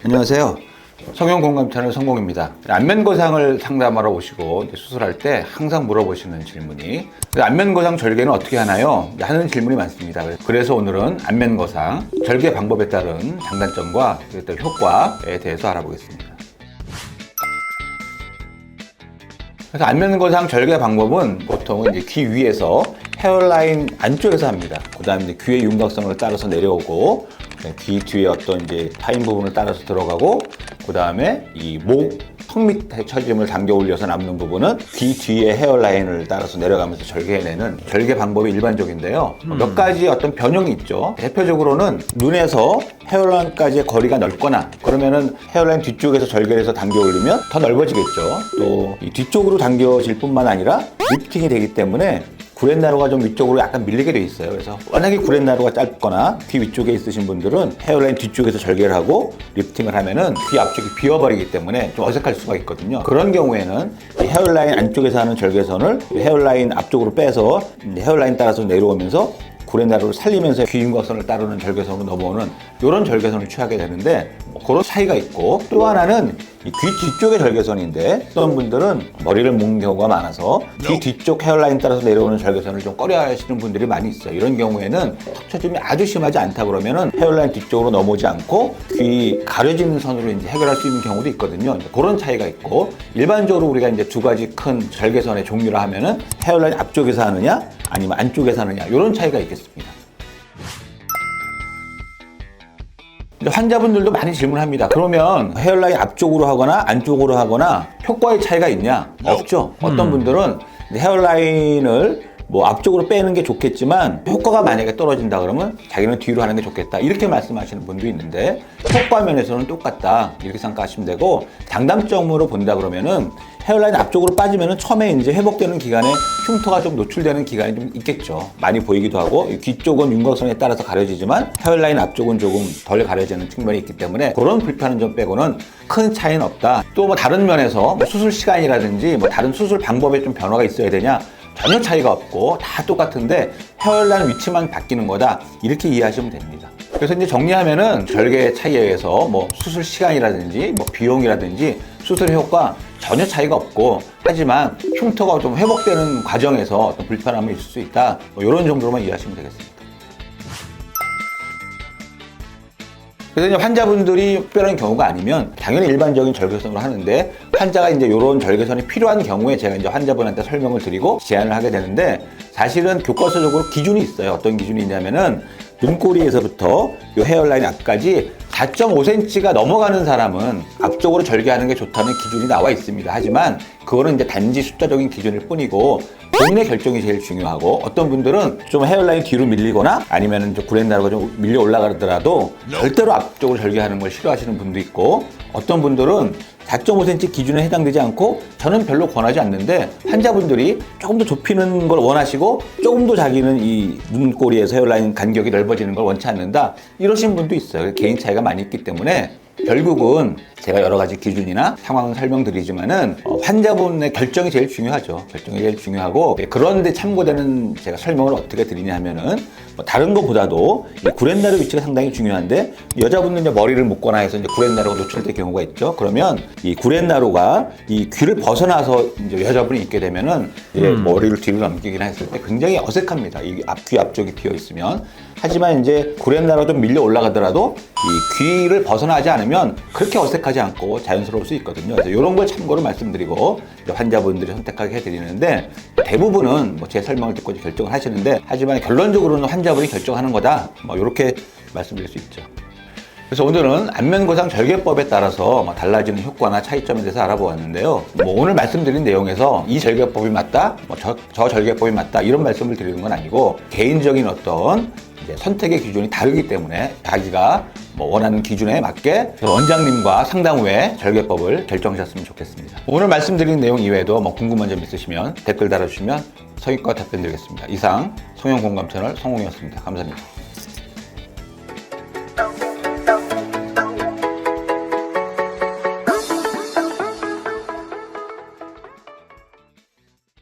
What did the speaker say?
안녕하세요. 성형공감 채널 성공입니다. 안면거상을 상담하러 오시고 수술할 때 항상 물어보시는 질문이 안면거상 절개는 어떻게 하나요? 하는 질문이 많습니다. 그래서 오늘은 안면거상 절개 방법에 따른 장단점과 효과에 대해서 알아보겠습니다. 그래서 안면거상 절개 방법은 보통 이제 귀 위에서 헤어라인 안쪽에서 합니다. 그 다음에 이제 귀의 윤곽선을 따라서 내려오고, 귀 뒤에 어떤 이제 파인 부분을 따라서 들어가고, 그 다음에 이 목, 턱 밑에 처짐을 당겨 올려서 남는 부분은 귀 뒤에 헤어라인을 따라서 내려가면서 절개해내는 절개 방법이 일반적인데요. 몇 가지 어떤 변형이 있죠. 대표적으로는 눈에서 헤어라인까지의 거리가 넓거나, 그러면은 헤어라인 뒤쪽에서 절개를 해서 당겨 올리면 더 넓어지겠죠. 또 이 뒤쪽으로 당겨질 뿐만 아니라 리프팅이 되기 때문에 구렛나루가 좀 위쪽으로 약간 밀리게 돼 있어요. 그래서 워낙에 구렛나루가 짧거나 귀 위쪽에 있으신 분들은 헤어라인 뒤쪽에서 절개를 하고 리프팅을 하면은 귀 앞쪽이 비어버리기 때문에 좀 어색할 수가 있거든요. 그런 경우에는 헤어라인 안쪽에서 하는 절개선을 헤어라인 앞쪽으로 빼서 헤어라인 따라서 내려오면서 구렛나루를 살리면서 귀 윤곽선을 따르는 절개선으로 넘어오는 이런 절개선을 취하게 되는데, 그런 차이가 있고, 또 하나는 이 귀 뒤쪽의 절개선인데 어떤 분들은 머리를 묶는 경우가 많아서 귀 뒤쪽 헤어라인 따라서 내려오는 절개선을 좀 꺼려 하시는 분들이 많이 있어요. 이런 경우에는 턱 처짐이 아주 심하지 않다 그러면은 헤어라인 뒤쪽으로 넘어오지 않고 귀 가려지는 선으로 이제 해결할 수 있는 경우도 있거든요. 그런 차이가 있고, 일반적으로 우리가 이제 두 가지 큰 절개선의 종류라 하면은 헤어라인 앞쪽에서 하느냐 아니면 안쪽에서 하느냐, 이런 차이가 있겠습니다. 환자분들도 많이 질문합니다. 그러면 헤어라인 앞쪽으로 하거나 안쪽으로 하거나 효과의 차이가 있냐? 없죠. 어떤 분들은 헤어라인을 앞쪽으로 빼는 게 좋겠지만 효과가 만약에 떨어진다 그러면 자기는 뒤로 하는 게 좋겠다, 이렇게 말씀하시는 분도 있는데, 효과 면에서는 똑같다 이렇게 생각하시면 되고, 장단점으로 본다 그러면은 헤어라인 앞쪽으로 빠지면은 처음에 이제 회복되는 기간에 흉터가 좀 노출되는 기간이 좀 있겠죠. 많이 보이기도 하고, 귀 쪽은 윤곽선에 따라서 가려지지만 헤어라인 앞쪽은 조금 덜 가려지는 측면이 있기 때문에 그런 불편한 점 빼고는 큰 차이는 없다. 또 다른 면에서 수술 시간이라든지 다른 수술 방법에 좀 변화가 있어야 되냐? 전혀 차이가 없고 다 똑같은데 헤어라인 위치만 바뀌는 거다, 이렇게 이해하시면 됩니다. 그래서 이제 정리하면은 절개 차이에 의해서 수술 시간이라든지 비용이라든지 수술 효과 전혀 차이가 없고, 하지만 흉터가 좀 회복되는 과정에서 어떤 불편함이 있을 수 있다, 이런 정도로만 이해하시면 되겠습니다. 그래서 이제 환자분들이 특별한 경우가 아니면 당연히 일반적인 절개선으로 하는데, 환자가 이제 이런 절개선이 필요한 경우에 제가 이제 환자분한테 설명을 드리고 제안을 하게 되는데, 사실은 교과서적으로 기준이 있어요. 어떤 기준이 있냐면은 눈꼬리에서부터 이 헤어라인 앞까지 4.5cm가 넘어가는 사람은 앞쪽으로 절개하는 게 좋다는 기준이 나와 있습니다. 하지만 그거는 이제 단지 숫자적인 기준일 뿐이고, 본인의 결정이 제일 중요하고, 어떤 분들은 좀 헤어라인 뒤로 밀리거나 아니면 좀 구렛나루가 좀 밀려 올라가더라도 절대로 앞쪽으로 절개하는 걸 싫어하시는 분도 있고, 어떤 분들은 4.5cm 기준에 해당되지 않고 저는 별로 권하지 않는데 환자분들이 조금 더 좁히는 걸 원하시고 조금 더 자기는 이 눈꼬리에서 헤어라인 간격이 넓어지는 걸 원치 않는다, 이러신 분도 있어요. 개인 차이가 많이 있기 때문에 결국은 제가 여러 가지 기준이나 상황을 설명드리지만은 환자분의 결정이 제일 중요하죠. 결정이 제일 중요하고, 그런데 참고되는 제가 설명을 어떻게 드리냐 하면은 다른 것보다도 이 구렛나루 위치가 상당히 중요한데, 여자분은 이제 머리를 묶거나 해서 이제 구렛나루가 노출될 경우가 있죠. 그러면 이 구렛나루가 이 귀를 벗어나서 이제 여자분이 있게 되면은 이제 머리를 뒤로 넘기기나 했을 때 굉장히 어색합니다. 이 귀 앞쪽이 비어 있으면. 하지만 이제 구렛나루가 좀 밀려 올라가더라도 이 귀를 벗어나지 않으면 그렇게 어색하지 않고 자연스러울 수 있거든요. 그래서 이런 걸 참고로 말씀드리고 환자분들이 선택하게 해드리는데, 대부분은 제 설명을 듣고 결정을 하시는데, 하지만 결론적으로는 환자분이 결정하는 거다, 이렇게 말씀드릴 수 있죠. 그래서 오늘은 안면거상 절개법에 따라서 달라지는 효과나 차이점에 대해서 알아보았는데요. 오늘 말씀드린 내용에서 이 절개법이 맞다, 저 절개법이 맞다, 이런 말씀을 드리는 건 아니고, 개인적인 어떤 선택의 기준이 다르기 때문에 자기가 원하는 기준에 맞게 원장님과 상담 후에 절개법을 결정하셨으면 좋겠습니다. 오늘 말씀드린 내용 이외에도 궁금한 점 있으시면 댓글 달아주시면 성의껏 답변 드리겠습니다. 이상 성형공감 채널 성홍이었습니다. 감사합니다.